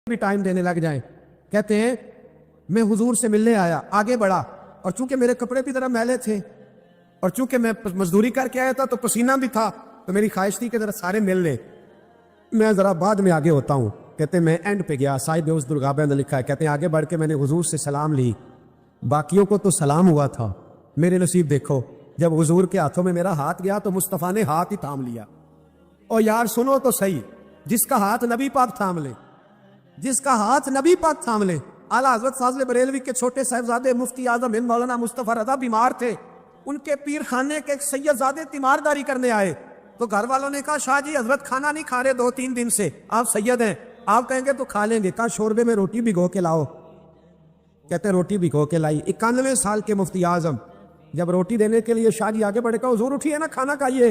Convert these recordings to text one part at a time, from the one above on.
بھی ٹائم دینے لگ جائیں. کہتے ہیں میں حضور سے ملنے آیا, آگے بڑھا, اور چونکہ میرے کپڑے بھی ذرا میلے تھے اور چونکہ میں مزدوری کر کے آیا تھا تو پسینہ بھی تھا, تو میری خواہش تھی کہ ذرا سارے مل لیں, میں ذرا بعد میں آگے ہوتا ہوں. کہتے ہیں میں اینڈ پہ گیا, صاحب اس درگابہ نے لکھا ہے, کہتے ہیں آگے بڑھ کے میں نے حضور سے سلام لی, باقیوں کو تو سلام ہوا تھا, میرے نصیب دیکھو جب حضور کے ہاتھوں میں میرا ہاتھ گیا تو مصطفیٰ نے ہاتھ ہی تھام لیا. اور یار سنو تو صحیح, جس کا ہاتھ نبی پاک تھام لے, جس کا ہاتھ نبی پاک تھام لے. اعلیٰ حضرت فاضل بریلوی کے چھوٹے صاحبزادے مفتی اعظم ہند مولانا مصطفیٰ رضا بیمار تھے, ان کے پیر خانے کے ایک سید زادے تیمارداری کرنے آئے, تو گھر والوں نے کہا شاہ جی حضرت کھانا نہیں کھا رہے 2-3 دن سے, آپ سید ہیں, آپ کہیں گے تو کھا لیں گے. کہا شوربے میں روٹی بھگو کے لاؤ. کہتے ہیں روٹی بھگو کے لائی. 91 سال کے مفتی اعظم جب روٹی دینے کے لیے شاہ جی آگے بڑھے, کہا حضور اٹھیے نا کھانا کھائیے,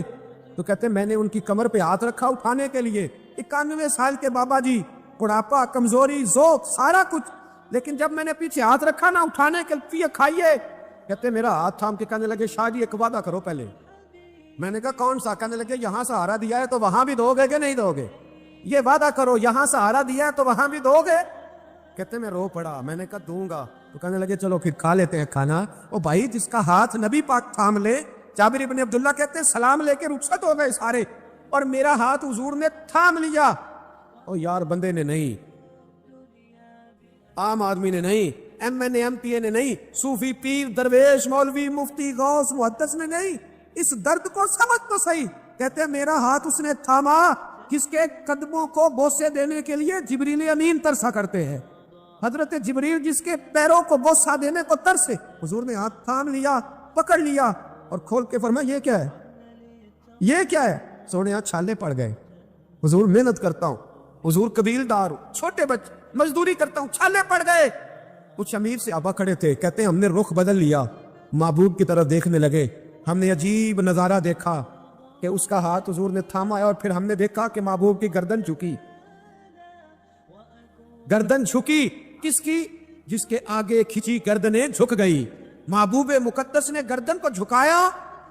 تو کہتے ہیں میں نے ان کی کمر پہ ہاتھ رکھا اٹھانے کے لیے. 91 سال کے بابا جی, بڑھاپا, کمزوری, ذوق, سارا کچھ, لیکن جب میں نے پیچھے ہاتھ رکھا نا اٹھانے کے لیے کھائیے, کہتے ہیں میرا ہاتھ تھام کے کہنے لگے شاہ جی ایک وعدہ کرو پہلے. میں نے کہا کون سا؟ کہنے لگے یہاں سہارا دیا ہے تو وہاں بھی دو گے کہ نہیں دو گے, یہ وعدہ کرو, یہاں سہارا دیا ہے تو وہاں بھی دو گے. کہتے ہیں میں رو پڑا, میں نے کہا دوں گا. تو کہنے لگے چلو پھر کھا لیتے ہیں کھانا. او بھائی جس کا ہاتھ نبی پاک تھام لے, جابر ابن عبداللہ کہتے ہیں سلام لے کے رخصت ہو گئے سارے, اور میرا ہاتھ حضور نے تھام لیا. او یار بندے نے نہیں, عام آدمی نے نہیں, M N A M P A نے نہیں, صوفی پیر درویش مولوی مفتی غوث محدث نے نہیں, اس درد کو سمجھ تو صحیح. کہتے ہیں میرا ہاتھ اس نے تھاما جس کے قدموں کو بوسے دینے کے لیے جبریل امین ترسا کرتے ہیں. حضرت جبریل جس کے پیروں کو بوسہ دینے کو ترسے, حضور نے ہاتھ تھام لیا, پکڑ لیا اور کھول کے فرمایا یہ کیا ہے, یہ کیا ہے. سونے چھالے پڑ گئے. حضور محنت کرتا ہوں, حضور قبیل دار ہوں, چھوٹے بچے مزدوری کرتا ہوں, چھالے پڑ گئے. کچھ امیر سے آبا کھڑے تھے, کہتے ہیں ہم نے رخ بدل لیا, محبوب کی طرف دیکھنے لگے. ہم نے عجیب نظارہ دیکھا کہ اس کا ہاتھ حضور نے تھاما ہے, اور پھر ہم نے دیکھا کہ محبوب کی گردن جھکی. گردن جھکی کس کی؟ جس کے آگے کھچی گردنیں جھک گئی. محبوب مقدس نے گردن کو جھکایا,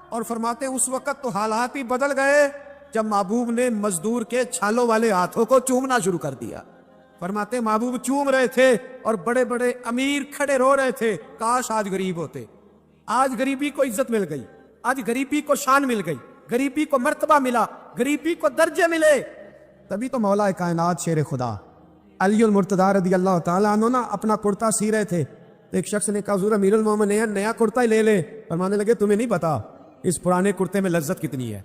اور فرماتے ہیں اس وقت تو حالات ہی بدل گئے جب محبوب نے مزدور کے چھالوں والے ہاتھوں کو چومنا شروع کر دیا. فرماتے ہیں محبوب چوم رہے تھے اور بڑے بڑے امیر کھڑے رو رہے تھے, کاش آج غریب ہوتے. آج غریبی کو عزت مل گئی, آج غریبی کو شان مل گئی, غریبی کو مرتبہ ملا, غریبی کو درجے ملے. تبھی تو مولا کائنات شیر خدا علی المرتضیٰ رضی اللہ تعالیٰ عنہ نا اپنا کرتا سی رہے تھے, تو ایک شخص نے کہا حضور امیر المومنین نیا کرتا ہی لے لے. فرمانے لگے تمہیں نہیں پتا اس پرانے کرتے میں لذت کتنی ہے.